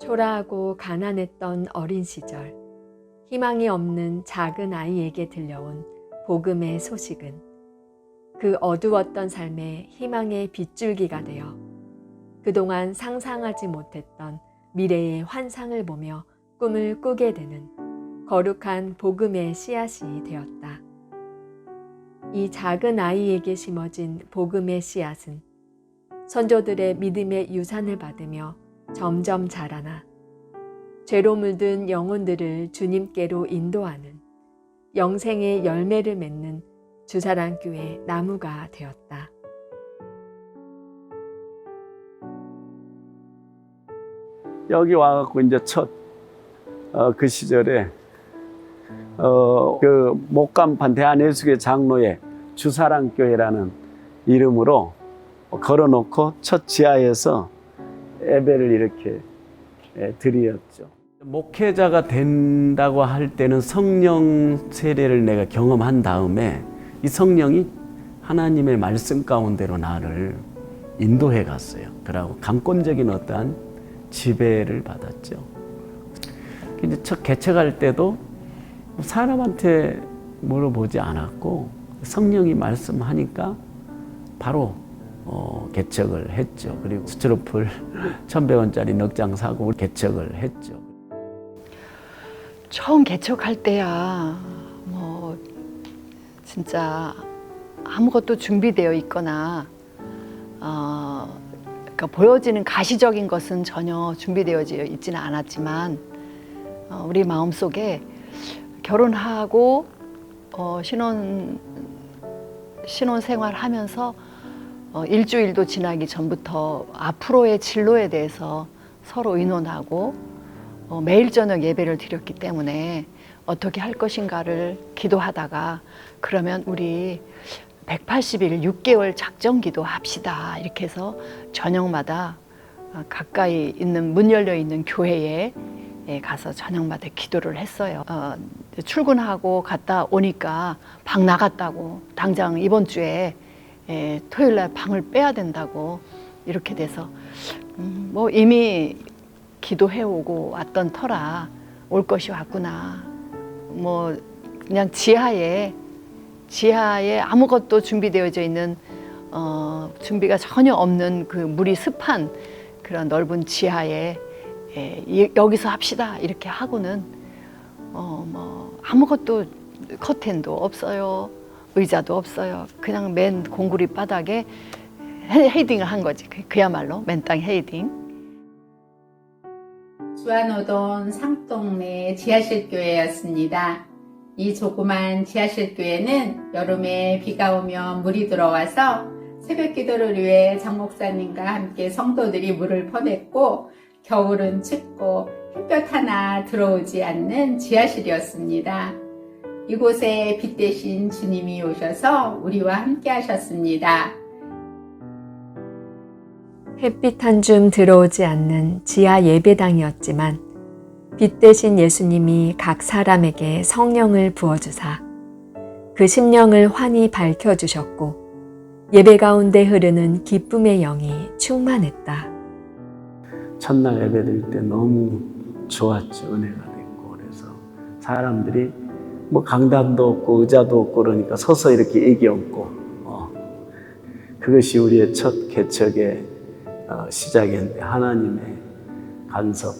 초라하고 가난했던 어린 시절, 희망이 없는 작은 아이에게 들려온 복음의 소식은 그 어두웠던 삶의 희망의 빗줄기가 되어 그동안 상상하지 못했던 미래의 환상을 보며 꿈을 꾸게 되는 거룩한 복음의 씨앗이 되었다. 이 작은 아이에게 심어진 복음의 씨앗은 선조들의 믿음의 유산을 받으며 점점 자라나 죄로 물든 영혼들을 주님께로 인도하는 영생의 열매를 맺는 주사랑교회 나무가 되었다. 여기 와갖고 이제 그 시절에 그 목간판 대한예수교 장로의 주사랑교회라는 이름으로 걸어놓고 첫 지하에서 예배를 이렇게 드렸죠. 목회자가 된다고 할 때는 성령 세례를 내가 경험한 다음에 이 성령이 하나님의 말씀 가운데로 나를 인도해 갔어요. 그러고 감권적인 어떠한 지배를 받았죠. 이제 첫 개척할 때도 사람한테 물어보지 않았고 성령이 말씀하니까 바로 개척을 했죠. 그리고 스티로폴 1,100원짜리 넉 장 사고 개척을 했죠. 처음 개척할 때야 뭐 진짜 아무것도 준비되어 있거나 그러니까 보여지는 가시적인 것은 전혀 준비되어 있지는 않았지만 우리 마음속에 결혼하고 신혼 생활하면서 일주일도 지나기 전부터 앞으로의 진로에 대해서 서로 의논하고 매일 저녁 예배를 드렸기 때문에 어떻게 할 것인가를 기도하다가 그러면 우리 180일 6개월 작정 기도합시다 이렇게 해서 저녁마다 가까이 있는 문 열려 있는 교회에 가서 저녁마다 기도를 했어요. 출근하고 갔다 오니까 방 나갔다고 당장 이번 주에 토요일 날 방을 빼야 된다고 이렇게 돼서 뭐 이미 기도해오고 왔던 터라 올 것이 왔구나. 뭐 그냥 지하에 아무것도 준비되어져 있는 준비가 전혀 없는 그 물이 습한 그런 넓은 지하에 여기서 합시다 이렇게 하고는 뭐 아무것도 커튼도 없어요. 의자도 없어요. 그냥 맨 공구리 바닥에 헤딩을 한 거지. 그야말로 맨땅 헤딩. 주안오동 상동네 지하실 교회였습니다. 이 조그만 지하실 교회는 여름에 비가 오면 물이 들어와서 새벽 기도를 위해 장 목사님과 함께 성도들이 물을 퍼냈고 겨울은 춥고 햇볕 하나 들어오지 않는 지하실이었습니다. 이곳에 빛 대신 주님이 오셔서 우리와 함께 하셨습니다. 햇빛 한 줌 들어오지 않는 지하 예배당이었지만 빛 대신 예수님이 각 사람에게 성령을 부어주사 그 심령을 환히 밝혀주셨고 예배 가운데 흐르는 기쁨의 영이 충만했다. 첫날 예배 드릴 때 너무 좋았죠. 은혜가 됐고 그래서 사람들이 뭐 강단도 없고 의자도 없고 그러니까 서서 이렇게 얘기 없고 그것이 우리의 첫 개척의 시작이었는데 하나님의 간섭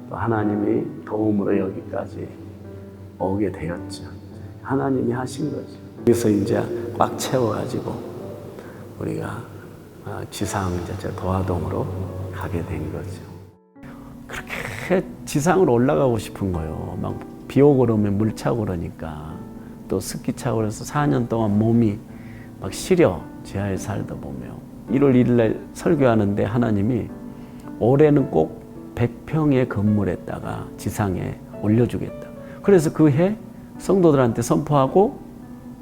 또 하나님의 도움으로 여기까지 오게 되었죠. 하나님이 하신 거죠. 그래서 이제 꽉 채워가지고 우리가 지상 이제 도화동으로 가게 된 거죠. 그렇게 지상으로 올라가고 싶은 거예요. 막 비 오고 그러면 물 차고 그러니까 또 습기 차고 그래서 4년 동안 몸이 막 시려 지하에 살다 보면 1월 1일 날 설교하는데 하나님이 올해는 꼭 100평의 건물에다가 지상에 올려주겠다. 그래서 그 해 성도들한테 선포하고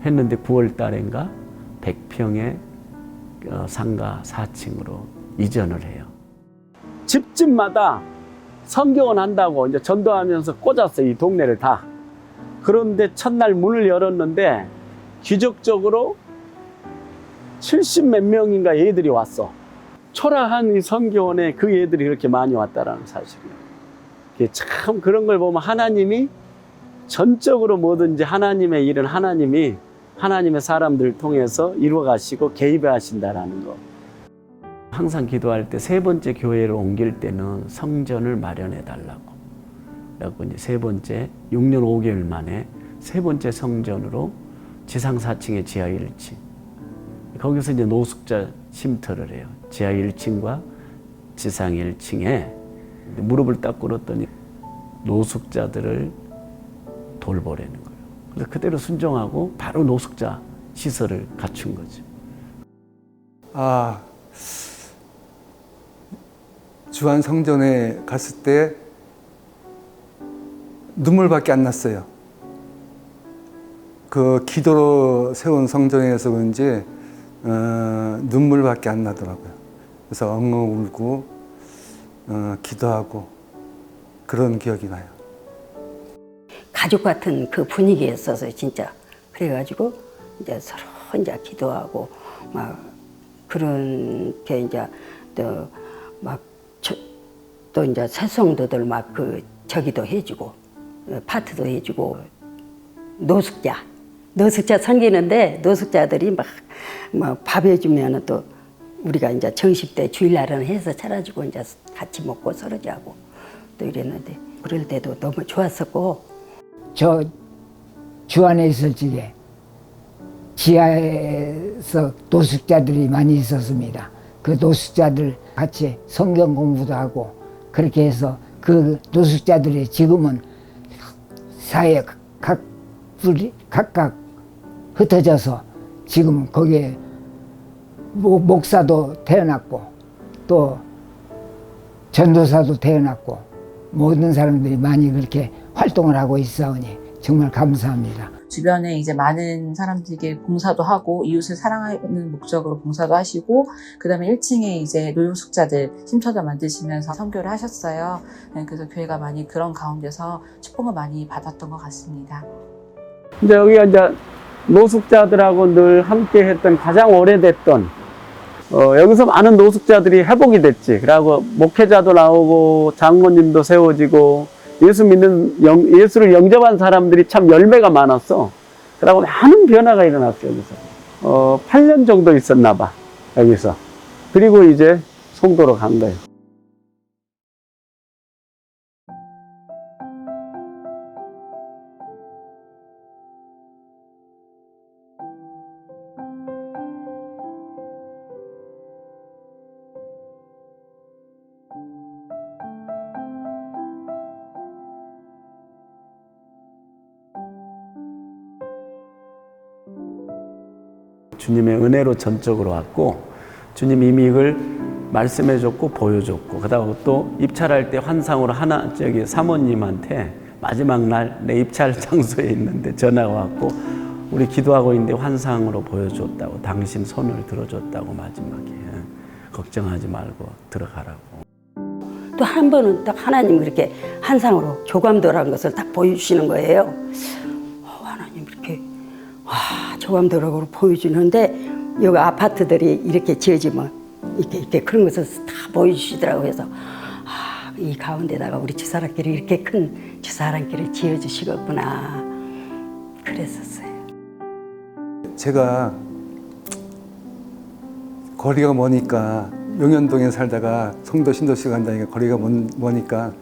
했는데 9월 달인가 100평의 상가 4층으로 이전을 해요. 집집마다 성경을 한다고 이제 전도하면서 꽂았어요. 이 동네를 다. 그런데 첫날 문을 열었는데 기적적으로 70몇 명인가 애들이 왔어. 초라한 이 성교원에 그 애들이 그렇게 많이 왔다라는 사실이에요. 참 그런 걸 보면 하나님이 전적으로 뭐든지 하나님의 일은 하나님이 하나님의 사람들을 통해서 이루어 가시고 개입해 하신다라는 거. 항상 기도할 때 세 번째 교회를 옮길 때는 성전을 마련해 달라고. 그래갖고 이제 세 번째 6년 5개월 만에 세 번째 성전으로 지상 4층에 지하 1층. 거기서 이제 노숙자 쉼터를 해요. 지하 1층과 지상 1층에 무릎을 딱 꿇었더니 노숙자들을 돌보라는 거예요. 그래서 그대로 순종하고 바로 노숙자 시설을 갖춘 거죠. 주한 성전에 갔을 때 눈물밖에 안 났어요. 그 기도로 세운 성전에서 그런지 눈물밖에 안 나더라고요. 그래서 엉엉 울고 기도하고 그런 기억이 나요. 가족 같은 그 분위기였어서 진짜. 그래가지고 이제 서로 이제 기도하고 막 그런 게 이제 또 이제 새성도들 막 그 저기도 해주고 파트도 해주고 노숙자 섬기는데 노숙자들이 막 밥 해주면은 또 우리가 이제 정식 때 주일날은 해서 차려주고 이제 같이 먹고 서로 자고 또 이랬는데 그럴 때도 너무 좋았었고. 저 주안에 있을 적에 지하에서 노숙자들이 많이 있었습니다. 그 노숙자들 같이 성경 공부도 하고 그렇게 해서 그 노숙자들이 지금은 사회에 각각 흩어져서 지금 거기에 목사도 태어났고 또 전도사도 태어났고 모든 사람들이 많이 그렇게 활동을 하고 있사오니 정말 감사합니다. 주변에 이제 많은 사람들에게 봉사도 하고 이웃을 사랑하는 목적으로 봉사도 하시고 그다음에 1층에 이제 노숙자들 쉼터도 만드시면서 선교를 하셨어요. 그래서 교회가 많이 그런 가운데서 축복을 많이 받았던 것 같습니다. 근데 여기가 이제 노숙자들하고 늘 함께 했던 가장 오래됐던 여기서 많은 노숙자들이 회복이 됐지. 그러고 목회자도 나오고 장모님도 세워지고 예수를 영접한 사람들이 참 열매가 많았어. 그러고 많은 변화가 일어났어, 여기서. 8년 정도 있었나 봐, 여기서. 그리고 이제 송도로 간 거예요. 주님의 은혜로 전적으로 왔고 주님 이미 이걸 말씀해줬고 보여줬고 그다음 또 입찰할 때 환상으로 사모님한테 마지막 날 내 입찰 장소에 있는데 전화가 왔고 우리 기도하고 있는데 환상으로 보여줬다고 당신 손을 들어줬다고 마지막에 걱정하지 말고 들어가라고. 또 한 번은 딱 하나님 그렇게 환상으로 조감도라는 것을 딱 보여주시는 거예요. 하나님 이렇게 조감도라고 보여주는데 여기 아파트들이 이렇게 지어지면 이렇게 그런 것을 다 보여주시더라고요. 그래서 이 가운데다가 우리 주사랑길을 이렇게 큰 주사랑길을 지어주시겠구나 그랬었어요. 제가 거리가 머니까 용현동에 살다가 송도 신도시 간다니까 거리가 머니까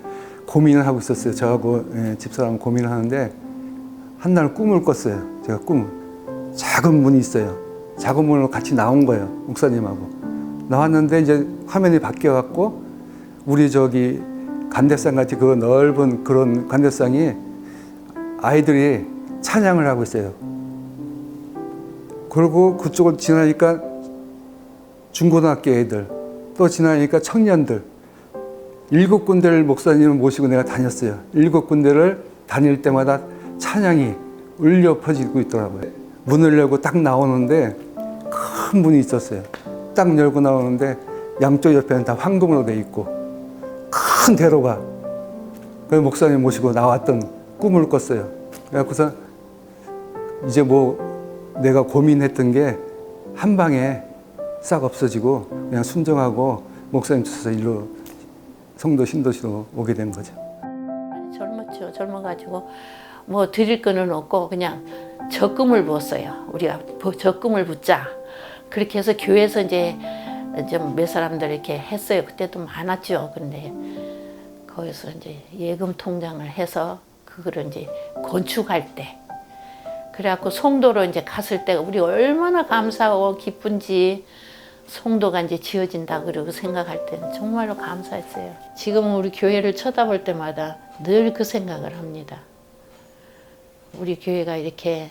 고민을 하고 있었어요. 저하고 집사람 고민을 하는데 한날 꿈을 꿨어요. 제가 작은 문이 있어요. 작은 문으로 같이 나온 거예요. 목사님하고 나왔는데 이제 화면이 바뀌어갖고 우리 저기 간대상 같이 그 넓은 그런 간대상이 아이들이 찬양을 하고 있어요. 그리고 그쪽을 지나니까 중고등학교 애들, 또 지나니까 청년들 7군데를 목사님을 모시고 내가 다녔어요. 7군데를 다닐 때마다 찬양이 울려 퍼지고 있더라고요. 문을 열고 딱 나오는데 큰 문이 있었어요. 딱 열고 나오는데 양쪽 옆에는 다 황금으로 돼 있고 큰 대로가. 그래서 목사님 모시고 나왔던 꿈을 꿨어요. 그래서 이제 뭐 내가 고민했던 게 한 방에 싹 없어지고 그냥 순종하고 목사님 쫓아서 일로 성도 신도시로 오게 된 거죠. 젊었죠. 젊어가지고 뭐 드릴 거는 없고 그냥 적금을 부었어요. 우리가 적금을 붓자. 그렇게 해서 교회에서 이제 좀 몇 사람들 이렇게 했어요. 그때도 많았죠. 근데 거기서 이제 예금 통장을 해서 그거를 이제 건축할 때, 그래갖고 송도로 이제 갔을 때 우리 얼마나 감사하고 기쁜지, 송도가 이제 지어진다 그러고 생각할 때는 정말로 감사했어요. 지금은 우리 교회를 쳐다볼 때마다 늘 그 생각을 합니다. 우리 교회가 이렇게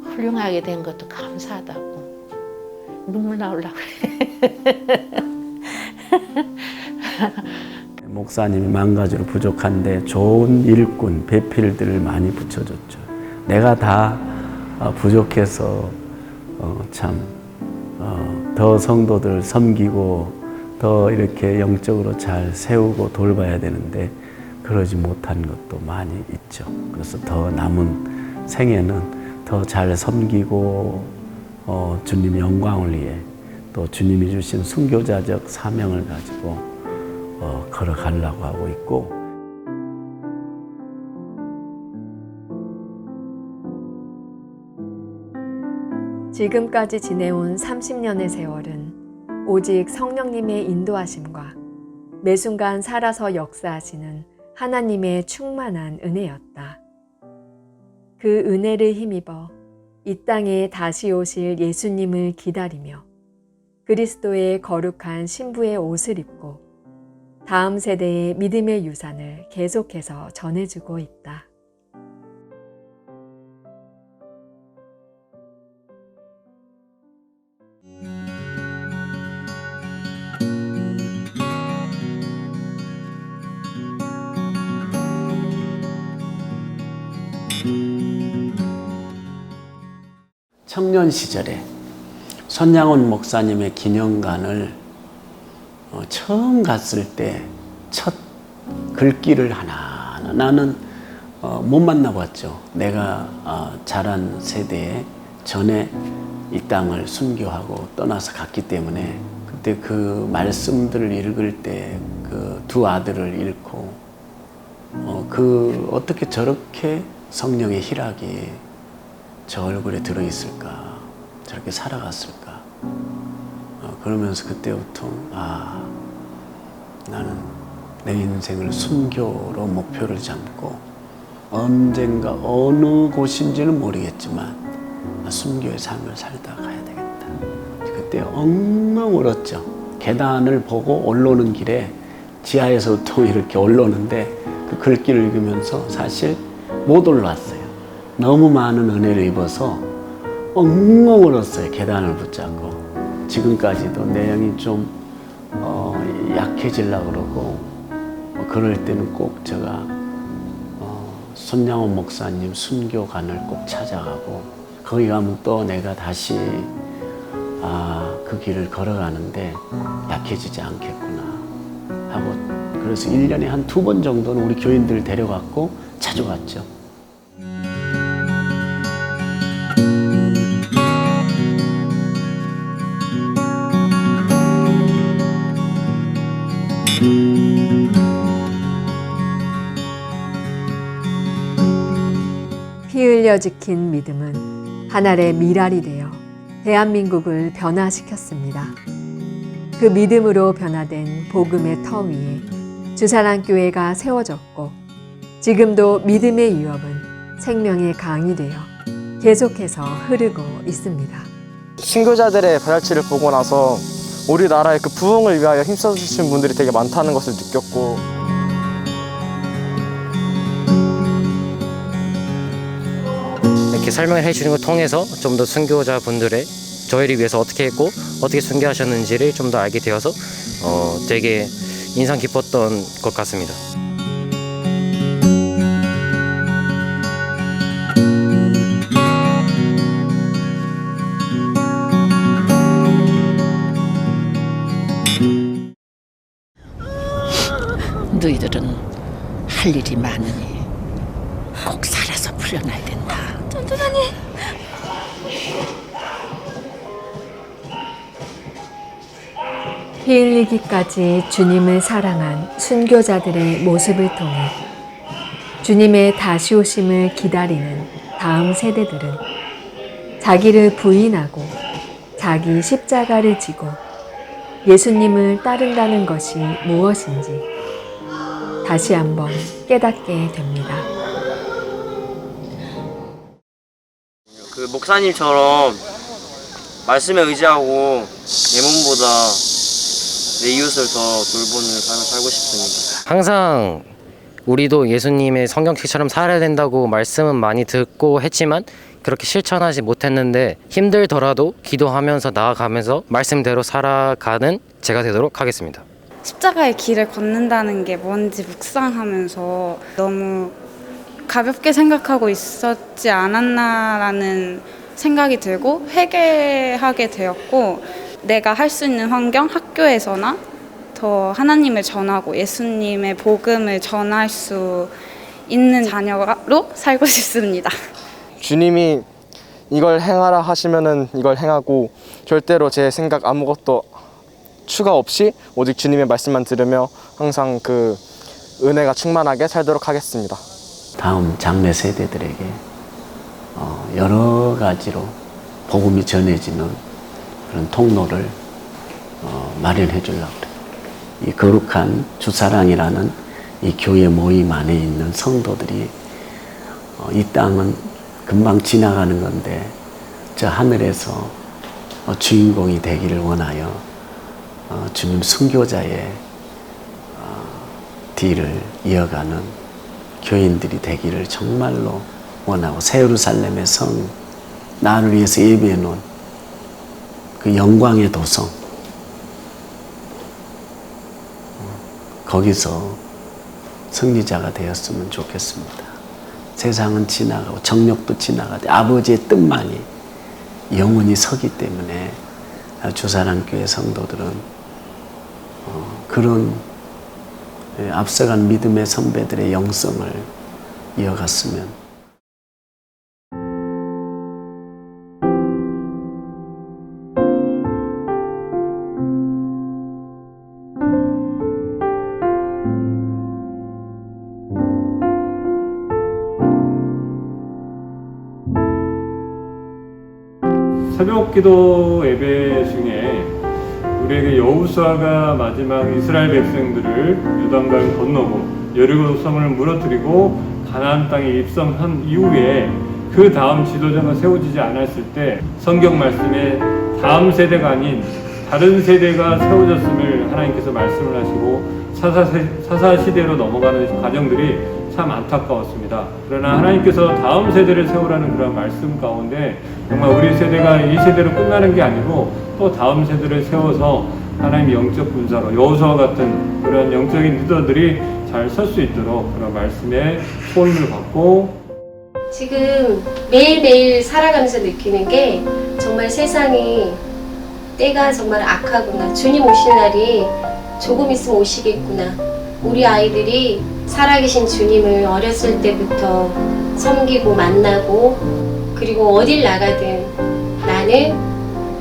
훌륭하게 된 것도 감사하다고. 눈물 나오려고 그래. 목사님이 만가지로 부족한데 좋은 일꾼, 배필들을 많이 붙여줬죠. 내가 다 부족해서 더 성도들 섬기고 더 이렇게 영적으로 잘 세우고 돌봐야 되는데 그러지 못한 것도 많이 있죠. 그래서 더 남은 생애는 더 잘 섬기고 주님 영광을 위해 또 주님이 주신 순교자적 사명을 가지고 걸어가려고 하고 있고, 지금까지 지내온 30년의 세월은 오직 성령님의 인도하심과 매 순간 살아서 역사하시는 하나님의 충만한 은혜였다. 그 은혜를 힘입어 이 땅에 다시 오실 예수님을 기다리며 그리스도의 거룩한 신부의 옷을 입고 다음 세대의 믿음의 유산을 계속해서 전해주고 있다. 청년 시절에 손양원 목사님의 기념관을 처음 갔을 때 첫 글귀를 하나하나 나는 못 만나봤죠. 내가 자란 세대에 전에 이 땅을 순교하고 떠나서 갔기 때문에 그때 그 말씀들을 읽을 때 그 두 아들을 잃고 어떻게 저렇게 성령의 희락이 저 얼굴에 들어있을까, 저렇게 살아갔을까. 그러면서 그때부터 나는 내 인생을 순교로 목표를 잡고 언젠가 어느 곳인지는 모르겠지만 순교의 삶을 살다 가야 되겠다. 그때 엉엉 울었죠. 계단을 보고 올라오는 길에 지하에서부터 이렇게 올라오는데 그 글귀를 읽으면서 사실 못 올라왔어요. 너무 많은 은혜를 입어서 엉엉 울었어요. 계단을 붙잡고. 지금까지도 내 영이 좀 약해지려고 그러고 그럴 때는 꼭 제가 손양원 목사님 순교관을 꼭 찾아가고 거기 가면 또 내가 다시 그 길을 걸어가는데 약해지지 않겠구나 하고, 그래서 1년에 한 2번 정도는 우리 교인들 데려갔고 자주 갔죠. 피 흘려 지킨 믿음은 하늘의 미랄이 되어 대한민국을 변화시켰습니다. 그 믿음으로 변화된 복음의 터 위에 주사랑교회가 세워졌고 지금도 믿음의 유업은 생명의 강이 되어 계속해서 흐르고 있습니다. 신교자들의 발자취를 보고 나서 우리나라의 그 부흥을 위하여 힘써주신 분들이 되게 많다는 것을 느꼈고, 이렇게 설명을 해주는 걸 통해서 좀 더 순교자분들의 저희를 위해서 어떻게 했고 어떻게 순교하셨는지를 좀 더 알게 되어서 되게 인상 깊었던 것 같습니다. 너희들은 할 일이 많으니 꼭 살아서 풀려나야 된다. 전도사님. 피 흘리기까지 주님을 사랑한 순교자들의 모습을 통해 주님의 다시 오심을 기다리는 다음 세대들은 자기를 부인하고 자기 십자가를 지고 예수님을 따른다는 것이 무엇인지 다시 한번 깨닫게 됩니다. 그 목사님처럼 말씀에 의지하고 내 몸보다 내 이웃을 더 돌보는 삶을 살고 싶습니다. 항상 우리도 예수님의 성경책처럼 살아야 된다고 말씀은 많이 듣고 했지만 그렇게 실천하지 못했는데 힘들더라도 기도하면서 나아가면서 말씀대로 살아가는 제가 되도록 하겠습니다. 십자가의 길을 걷는다는 게 뭔지 묵상하면서 너무 가볍게 생각하고 있었지 않았나라는 생각이 들고 회개하게 되었고, 내가 할 수 있는 환경, 학교에서나 더 하나님을 전하고 예수님의 복음을 전할 수 있는 자녀로 살고 싶습니다. 주님이 이걸 행하라 하시면은 이걸 행하고 절대로 제 생각 아무것도 추가 없이 오직 주님의 말씀만 들으며 항상 그 은혜가 충만하게 살도록 하겠습니다. 다음 장래 세대들에게 여러 가지로 복음이 전해지는 그런 통로를 마련해 주려고 그래요. 이 거룩한 주사랑이라는 이 교회 모임 안에 있는 성도들이 이 땅은 금방 지나가는 건데 저 하늘에서 주인공이 되기를 원하여 주님 순교자의 뒤를 이어가는 교인들이 되기를 정말로 원하고, 새 예루살렘의 성, 나를 위해서 예비해 놓은 그 영광의 도성, 거기서 승리자가 되었으면 좋겠습니다. 세상은 지나가고 정력도 지나가되 아버지의 뜻만이 영원히 서기 때문에 주사랑교회 성도들은 그런 앞서간 믿음의 선배들의 영성을 이어갔으면. 새벽기도 예배 중에 우리에게 여호수아가 마지막 이스라엘 백성들을 요단강을 건너고 여리고 성을 무너뜨리고 가나안 땅에 입성한 이후에 그 다음 지도자가 세워지지 않았을 때 성경 말씀에 다음 세대가 아닌 다른 세대가 세워졌음을 하나님께서 말씀을 하시고 사사시대로 넘어가는 과정들이 참 안타까웠습니다. 그러나 하나님께서 다음 세대를 세우라는 그런 말씀 가운데 정말 우리 세대가 이 세대로 끝나는 게 아니고 또 다음 세대를 세워서 하나님의 영적 군사로 여호수아 같은 그런 영적인 리더들이 잘 설 수 있도록 그런 말씀에 소임을 받고, 지금 매일매일 살아가면서 느끼는 게 정말 세상이 때가 정말 악하구나. 주님 오실 날이 조금 있으면 오시겠구나. 우리 아이들이 살아계신 주님을 어렸을 때부터 섬기고 만나고, 그리고 어딜 나가든 나는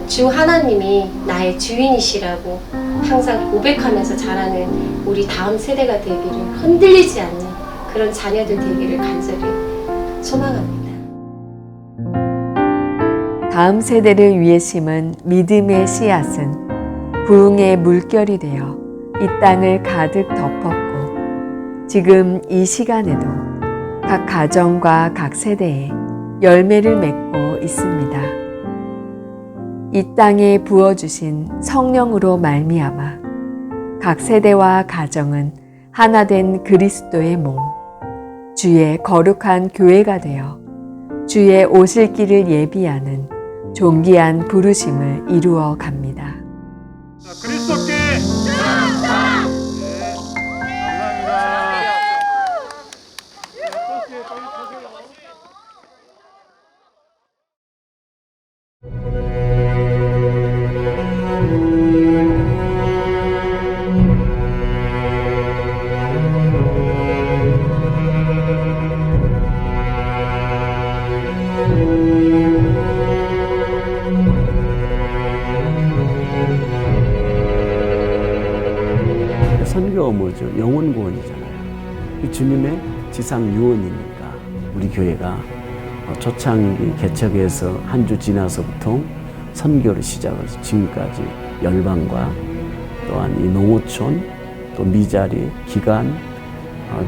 주 하나님이 나의 주인이시라고 항상 고백하면서 자라는 우리 다음 세대가 되기를, 흔들리지 않는 그런 자녀들 되기를 간절히 소망합니다. 다음 세대를 위해 심은 믿음의 씨앗은 부흥의 물결이 되어 이 땅을 가득 덮었고, 지금 이 시간에도 각 가정과 각 세대에 열매를 맺고 있습니다. 이 땅에 부어주신 성령으로 말미암아 각 세대와 가정은 하나 된 그리스도의 몸, 주의 거룩한 교회가 되어 주의 오실 길을 예비하는 존귀한 부르심을 이루어 갑니다. 그리스도께 선교가 뭐죠? 영혼 구원이잖아요. 주님의 지상 유언이니까 우리 교회가 초창기 개척해서 한 주 지나서부터 선교를 시작해서 지금까지 열방과 또한 이 농어촌 또 미자리 기간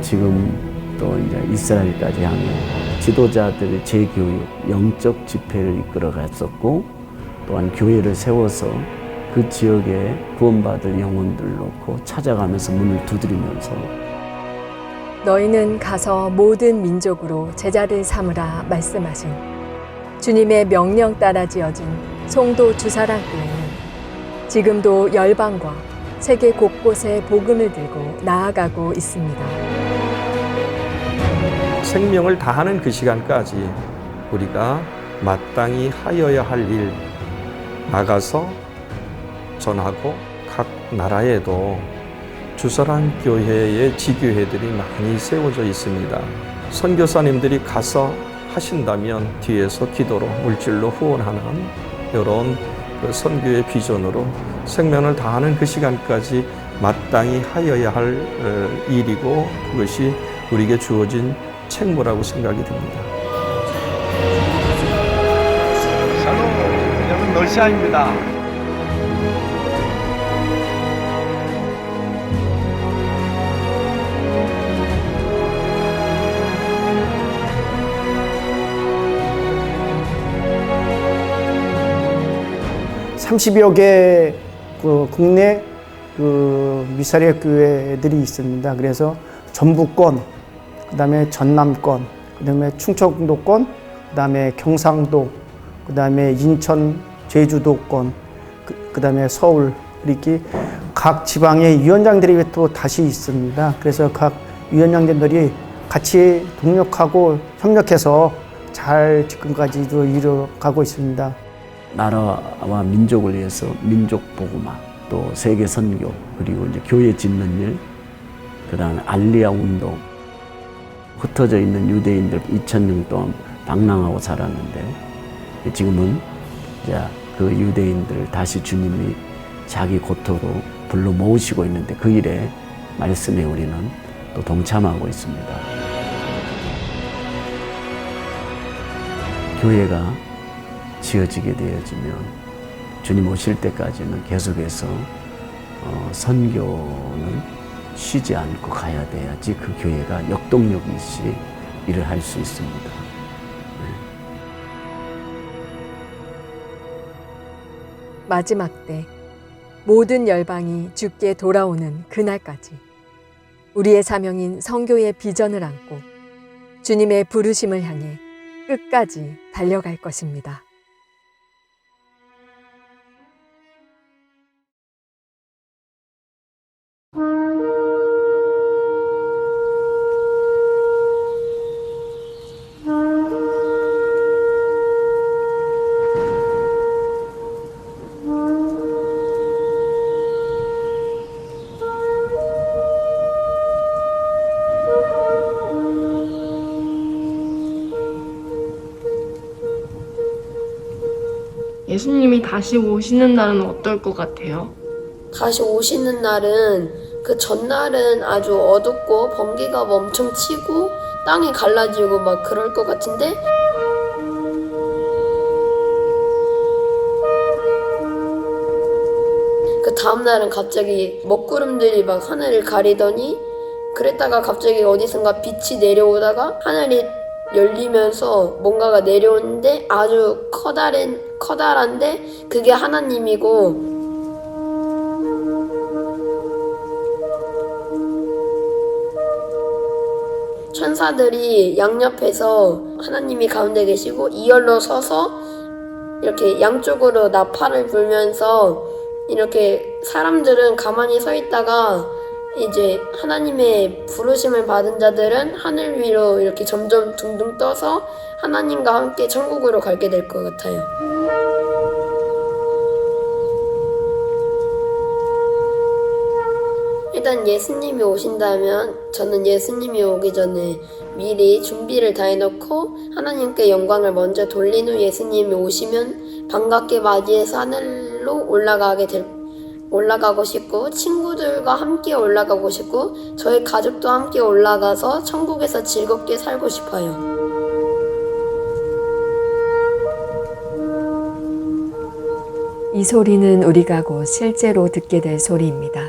지금 또 이제 이스라엘까지 향해 지도자들의 재교육 영적 집회를 이끌어 갔었고 또한 교회를 세워서 그 지역에 구원받을 영혼들을 놓고 찾아가면서 문을 두드리면서 너희는 가서 모든 민족으로 제자를 삼으라 말씀하신 주님의 명령 따라 지어진 송도 주사랑교회는 지금도 열방과 세계 곳곳에 복음을 들고 나아가고 있습니다. 생명을 다하는 그 시간까지 우리가 마땅히 하여야 할 일 나가서 전하고 각 나라에도 주사랑교회의 지교회들이 많이 세워져 있습니다. 선교사님들이 가서 하신다면 뒤에서 기도로 물질로 후원하는 이런 그 선교의 비전으로 생명을 다하는 그 시간까지 마땅히 하여야 할 일이고 그것이 우리에게 주어진 책무라고 생각이 듭니다. 샬롬, 여러분 러시아입니다. (30여 개) 국내 미사리 교회들이 있습니다. 그래서 전북권, 그다음에 전남권, 그다음에 충청도권, 그다음에 경상도, 그다음에 인천, 제주도권, 그다음에 서울 이렇게 각 지방의 위원장들이 또 다시 있습니다. 그래서 각 위원장들이 같이 동력하고 협력해서 잘 지금까지도 이뤄가고 있습니다. 나라와 민족을 위해서 민족 복음화, 또 세계 선교, 그리고 이제 교회 짓는 일, 그다음에 알리아 운동. 흩어져 있는 유대인들 2000년 동안 방랑하고 살았는데 지금은 이제 그 유대인들을 다시 주님이 자기 고토로 불러 모으시고 있는데 그 일에 말씀에 우리는 또 동참하고 있습니다. 교회가 지어지게 되어지면 주님 오실 때까지는 계속해서 선교는 쉬지 않고 가야 돼야지 그 교회가 역동력 있이 일을 할 수 있습니다. 마지막 때 모든 열방이 주께 돌아오는 그날까지 우리의 사명인 선교의 비전을 안고 주님의 부르심을 향해 끝까지 달려갈 것입니다. 예수님이 다시 오시는 날은 어떨 것 같아요? 다시 오시는 날은 그 전날은 아주 어둡고 번개가 엄청 치고 땅이 갈라지고 막 그럴 것 같은데 그 다음날은 갑자기 먹구름들이 막 하늘을 가리더니 그랬다가 갑자기 어디선가 빛이 내려오다가 하늘이 열리면서 뭔가가 내려오는데 아주 커다란데 그게 하나님이고 천사들이 양옆에서 하나님이 가운데 계시고 이열로 서서 이렇게 양쪽으로 나팔을 불면서 이렇게 사람들은 가만히 서 있다가 이제 하나님의 부르심을 받은 자들은 하늘 위로 이렇게 점점 둥둥 떠서 하나님과 함께 천국으로 가게 될 것 같아요. 일단 예수님이 오신다면 저는 예수님이 오기 전에 미리 준비를 다 해놓고 하나님께 영광을 먼저 돌린 후 예수님이 오시면 반갑게 맞이해서 하늘로 올라가게 될 올라가고 싶고 친구들과 함께 올라가고 싶고 저희 가족도 함께 올라가서 천국에서 즐겁게 살고 싶어요. 이 소리는 우리가 곧 실제로 듣게 될 소리입니다.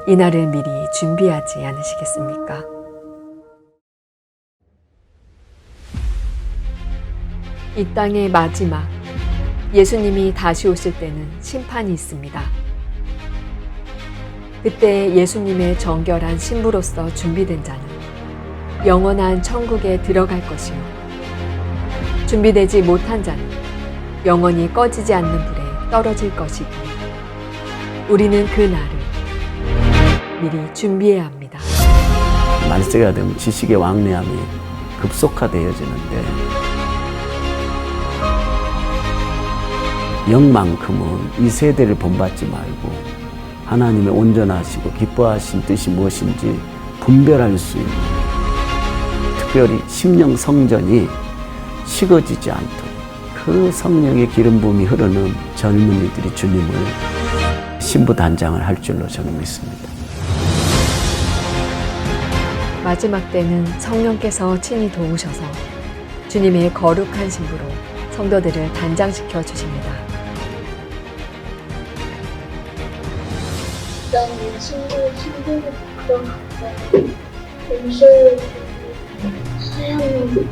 이날을 미리 준비하지 않으시겠습니까? 이 땅의 마지막, 예수님이 다시 오실 때는 심판이 있습니다. 그때 예수님의 정결한 신부로서 준비된 자는 영원한 천국에 들어갈 것이요. 준비되지 못한 자는 영원히 꺼지지 않는 불에 떨어질 것이기에 우리는 그 날을 미리 준비해야 합니다. 말세가 되면 지식의 왕래함이 급속화되어지는데 영만큼은 이 세대를 본받지 말고 하나님의 온전하시고 기뻐하신 뜻이 무엇인지 분별할 수 있는, 특별히 심령 성전이 식어지지 않도록 그 성령의 기름 부음이 흐르는 젊은이들이 주님을 신부 단장을 할 줄로 저는 믿습니다. 마지막 때는 성령께서 친히 도우셔서 주님의 거룩한 신부로 성도들을 단장시켜 주십니다. 난 친구의 신부를 부끄러워하고 음식을 사양하고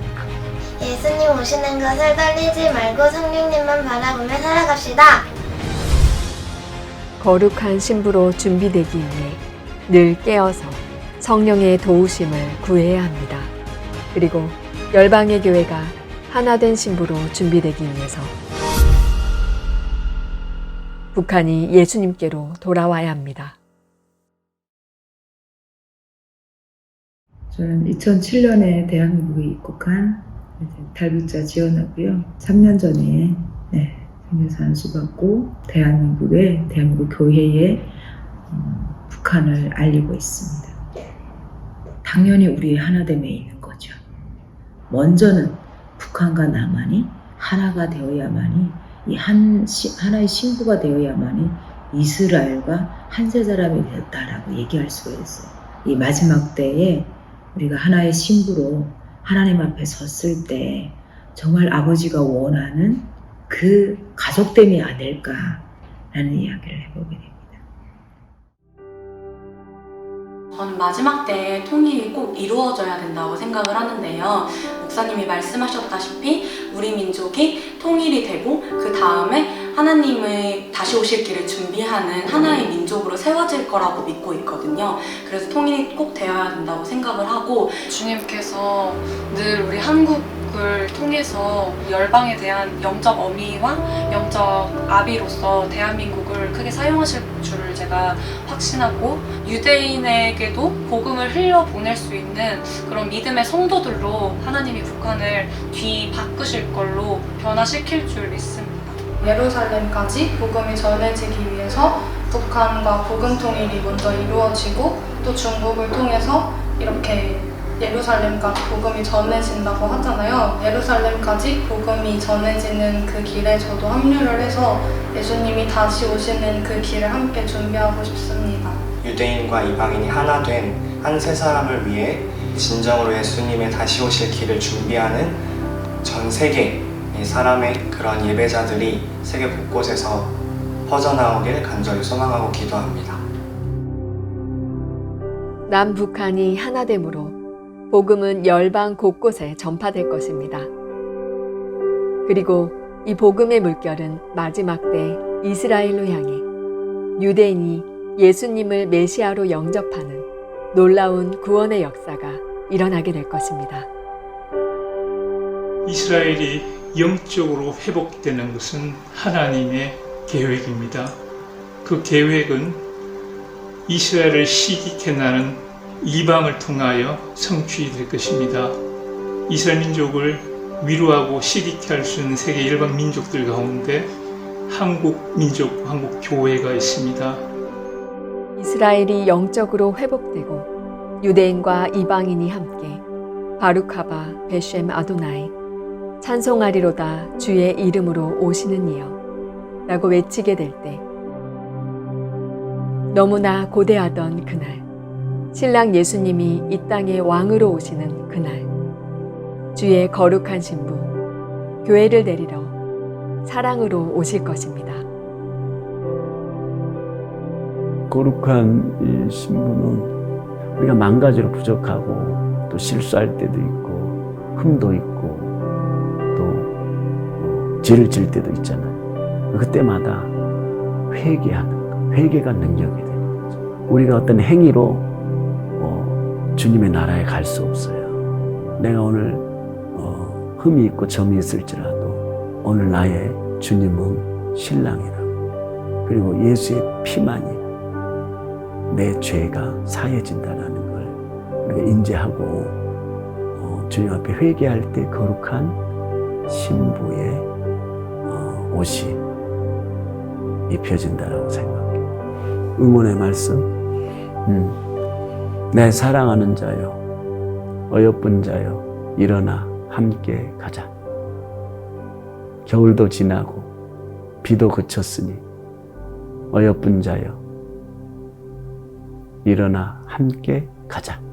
예수님 오시는 것을 떨리지 말고 성령님만 바라보며 살아갑시다. 거룩한 신부로 준비되기 위해 늘 깨어서 성령의 도우심을 구해야 합니다. 그리고 열방의 교회가 하나된 신부로 준비되기 위해서 북한이 예수님께로 돌아와야 합니다. 저는 2007년에 대한민국에 입국한 달빛자 지연하고요. 3년 전에 생명사 안수받고 대한민국 교회에 북한을 알리고 있습니다. 당연히 우리의 하나됨에 있는 거죠. 먼저는 북한과 남한이 하나가 되어야만이 하나의 신부가 되어야만이 이스라엘과 한 세 사람이 되었다라고 얘기할 수가 있어요. 이 마지막 때에 우리가 하나의 신부로 하나님 앞에 섰을 때 정말 아버지가 원하는 그 가족됨이 아닐까라는 이야기를 해보게 됩니다. 저는 마지막 때에 통일이 꼭 이루어져야 된다고 생각을 하는데요. 목사님이 말씀하셨다시피 우리 민족이 통일이 되고 그 다음에 하나님의 다시 오실 길을 준비하는 하나의 민족으로 세워질 거라고 믿고 있거든요. 그래서 통일이 꼭 되어야 된다고 생각을 하고 주님께서 늘 우리 한국을 통해서 열방에 대한 영적 어미와 영적 아비로서 대한민국을 크게 사용하실 줄을 제가 확신하고 유대인에게도 복음을 흘려보낼 수 있는 그런 믿음의 성도들로 하나님이 북한을 뒤바꾸실 걸로 변화시킬 줄 믿습니다. 예루살렘까지 복음이 전해지기 위해서 북한과 복음 통일이 먼저 이루어지고 또 중국을 통해서 이렇게 예루살렘까지 복음이 전해진다고 하잖아요. 예루살렘까지 복음이 전해지는 그 길에 저도 합류를 해서 예수님이 다시 오시는 그 길을 함께 준비하고 싶습니다. 유대인과 이방인이 하나 된 한 세 사람을 위해 진정으로 예수님의 다시 오실 길을 준비하는 전 세계 사람의 그런 예배자들이 세계 곳곳에서 퍼져나오길 간절히 소망하고 기도합니다. 남북한이 하나됨으로 복음은 열방 곳곳에 전파될 것입니다. 그리고 이 복음의 물결은 마지막 때 이스라엘로 향해 유대인이 예수님을 메시아로 영접하는 놀라운 구원의 역사가 일어나게 될 것입니다. 이스라엘이 영적으로 회복되는 것은 하나님의 계획입니다. 그 계획은 이스라엘을 시기케 나는 이방을 통하여 성취될 것입니다. 이스라엘 민족을 위로하고 시기케 할 수 있는 세계 열방 민족들 가운데 한국 민족, 한국 교회가 있습니다. 이스라엘이 영적으로 회복되고 유대인과 이방인이 함께 바룩하바 베셴 아도나이 찬송하리로다 주의 이름으로 오시는 이여 라고 외치게 될 때 너무나 고대하던 그날, 신랑 예수님이 이 땅에 왕으로 오시는 그날, 주의 거룩한 신부, 교회를 데리러 사랑으로 오실 것입니다. 거룩한 이 신부는 우리가 만 가지로 부족하고 또 실수할 때도 있고 흠도 있고 또 죄를 질 때도 있잖아요. 그때마다 회개하는 것, 회개가 능력이 되는 거죠. 우리가 어떤 행위로 주님의 나라에 갈 수 없어요. 내가 오늘 흠이 있고 점이 있을지라도 오늘 나의 주님은 신랑이라고, 그리고 예수의 피만이 내 죄가 사해진다는 걸 우리가 인지하고 주님 앞에 회개할 때 거룩한 신부의 옷이 입혀진다라고 생각해요. 응원의 말씀. 내 사랑하는 자여, 어여쁜 자여, 일어나 함께 가자. 겨울도 지나고 비도 그쳤으니 어여쁜 자여, 일어나 함께 가자.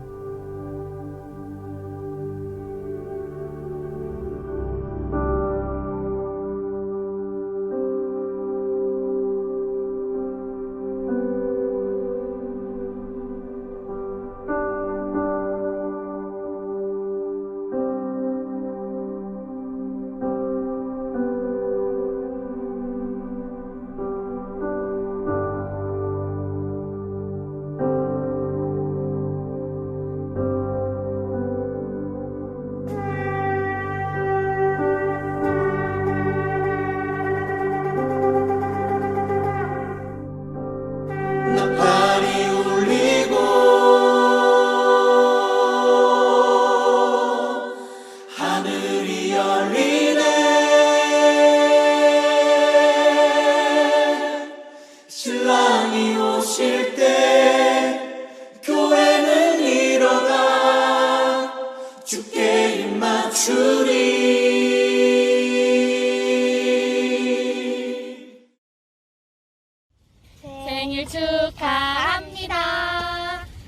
생일 축하합니다.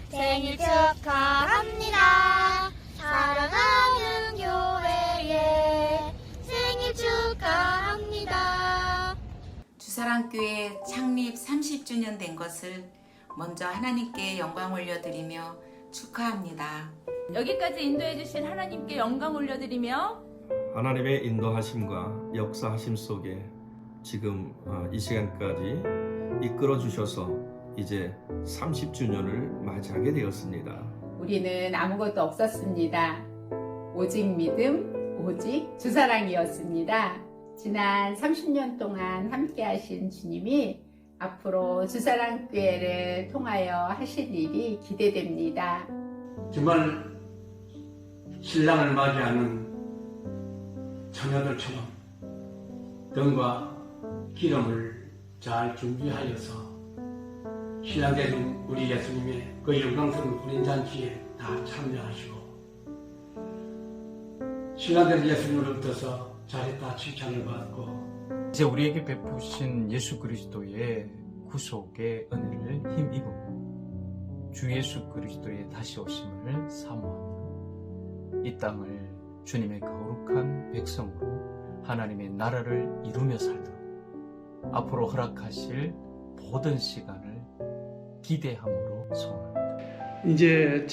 생일 축하합니다. 사랑하는 교회에 생일 축하합니다. 주사랑교회 창립 30주년 된 것을 먼저 하나님께 영광 올려드리며 축하합니다. 여기까지 인도해 주신 하나님께 영광 올려드리며 하나님의 인도하심과 역사하심 속에 지금 이 시간까지 이끌어 주셔서 이제 30주년을 맞이하게 되었습니다. 우리는 아무것도 없었습니다. 오직 믿음, 오직 주사랑이었습니다. 지난 30년 동안 함께 하신 주님이 앞으로 주사랑교회를 통하여 하실 일이 기대됩니다. 정말 신랑을 맞이하는 처녀들처럼 등과 기름을 잘 준비하여서 신랑 되신 우리 예수님의 그 영광스러운 혼인잔치에 다 참여하시고 신랑 되신 예수님으로부터 잘했다 칭찬을 받고 이제 우리에게 베푸신 예수 그리스도의 구속의 은혜를 힘입어 주 예수 그리스도의 다시 오심을 사모하며 이 땅을 주님의 거룩한 백성으로 하나님의 나라를 이루며 살도록 앞으로 허락하실 모든 시간을 기대함으로 소원합니다. 이제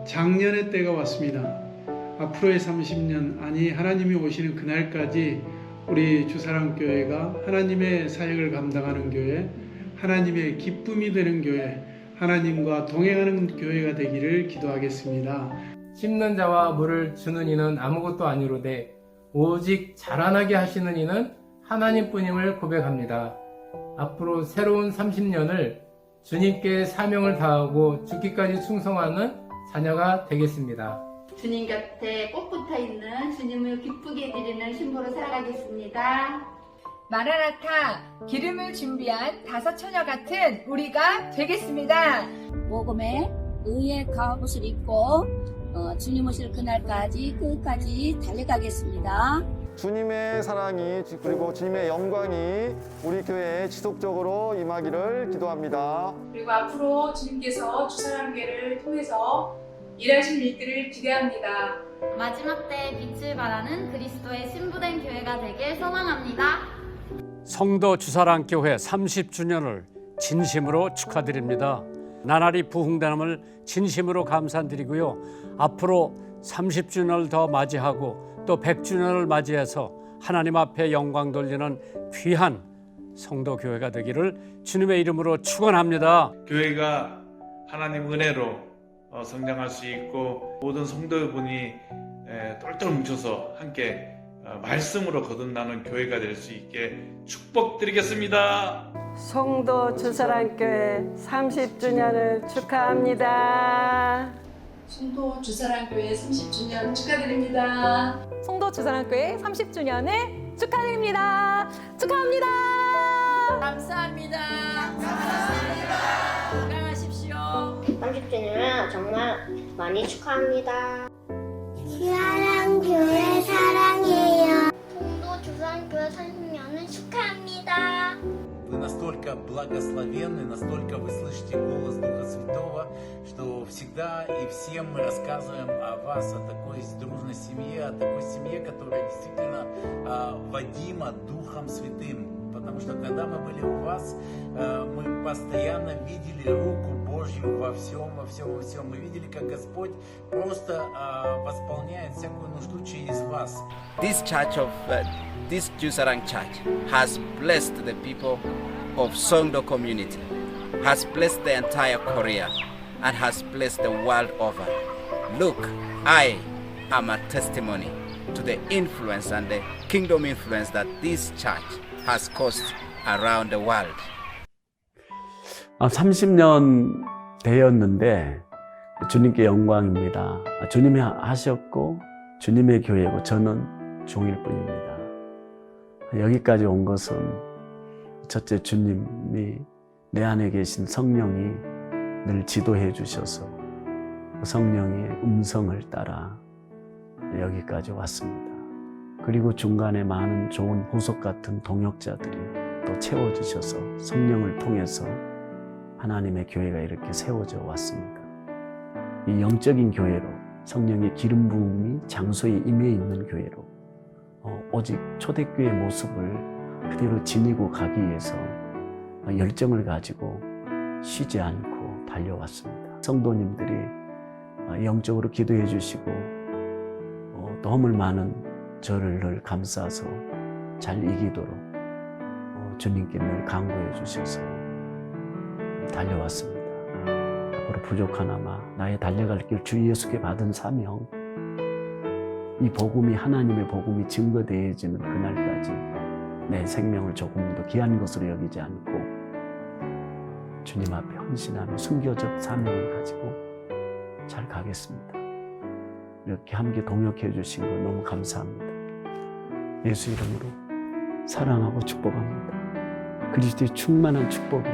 작년의 때가 왔습니다. 앞으로의 30년, 아니 하나님이 오시는 그날까지 우리 주사랑교회가 하나님의 사역을 감당하는 교회, 하나님의 기쁨이 되는 교회, 하나님과 동행하는 교회가 되기를 기도하겠습니다. 심는 자와 물을 주는 이는 아무것도 아니로되 오직 자라나게 하시는 이는 하나님뿐임을 고백합니다. 앞으로 새로운 30년을 주님께 사명을 다하고 죽기까지 충성하는 자녀가 되겠습니다. 주님 곁에 꼭 붙어있는 주님을 기쁘게 해드리는 신부로 살아가겠습니다. 마라나타 기름을 준비한 다섯 처녀 같은 우리가 되겠습니다. 복음의 의의 갑옷을 입고 주님 오실 그날까지 끝까지 달려가겠습니다. 주님의 사랑이 그리고 주님의 영광이 우리 교회에 지속적으로 임하기를 기도합니다. 그리고 앞으로 주님께서 주사랑교회를 통해서 일하실 일들을 기대합니다. 마지막 때에 빛을 발하는 그리스도의 신부된 교회가 되길 소망합니다. 성도 주사랑교회 30주년을 진심으로 축하드립니다. 나날이 부흥됨을 진심으로 감사드리고요. 앞으로 30주년을 더 맞이하고 또 100주년을 맞이해서 하나님 앞에 영광 돌리는 귀한 성도교회가 되기를 주님의 이름으로 축원합니다. 교회가 하나님 은혜로 성장할 수 있고 모든 성도분이 똘똘 뭉쳐서 함께 말씀으로 거듭나는 교회가 될 수 있게 축복드리겠습니다. 성도 주사랑교회 30주년을 축하합니다. 성도 주사랑교회 30주년 축하드립니다. 성도 주사랑교회 30주년을 축하드립니다. 축하합니다. 감사합니다. 감사합니다. 건강하십시오. 30주년을 정말 많이 축하합니다. 주사랑교회 사랑해요. 성도 주사랑교회 30년을 축하합니다. Вы настолько благословенны, настолько вы слышите голос Духа Святого, что всегда и всем мы рассказываем о вас, о такой дружной семье, о такой семье, которая действительно водима Духом Святым. Потому что когда мы были у вас, мы постоянно видели руку Божью во всем. Мы видели, как Господь просто восполняет всякую нужду через вас. This church of this Jusarang Church has blessed the people of Songdo community, has blessed the entire Korea, and has blessed the world over. Look, I am a testimony to the influence and the kingdom influence that this church has caused around the world. 30년 되었는데 주님께 영광입니다. 주님이 하셨고 주님의 교회고 저는 종일 뿐입니다. 여기까지 온 것은 첫째 주님이 내 안에 계신 성령이 늘 지도해 주셔서 성령의 음성을 따라 여기까지 왔습니다. 그리고 중간에 많은 좋은 보석 같은 동역자들이 또 채워주셔서 성령을 통해서 하나님의 교회가 이렇게 세워져 왔습니다. 이 영적인 교회로 성령의 기름 부음이 장소에 임해 있는 교회로 오직 초대교회의 모습을 그대로 지니고 가기 위해서 열정을 가지고 쉬지 않고 달려왔습니다. 성도님들이 영적으로 기도해 주시고 또 허물 많은 저를 늘 감싸서 잘 이기도록 주님께 늘 강구해 주셔서 달려왔습니다. 앞으로 부족하나마 나의 달려갈 길 주 예수께 받은 사명, 이 복음이 하나님의 복음이 증거되어지는 그날까지 내 생명을 조금도 귀한 것으로 여기지 않고 주님 앞에 헌신하며 순교적 사명을 가지고 잘 가겠습니다. 이렇게 함께 동역해 주신 거 너무 감사합니다. 예수 이름으로 사랑하고 축복합니다. 그리스도의 충만한 축복이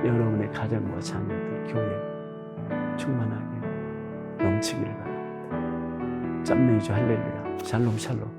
여러분의 가정과 자녀들, 교회 충만하게 넘치기를 바랍니다. 짬내이주 할렐루야. 샬롬 샬롬.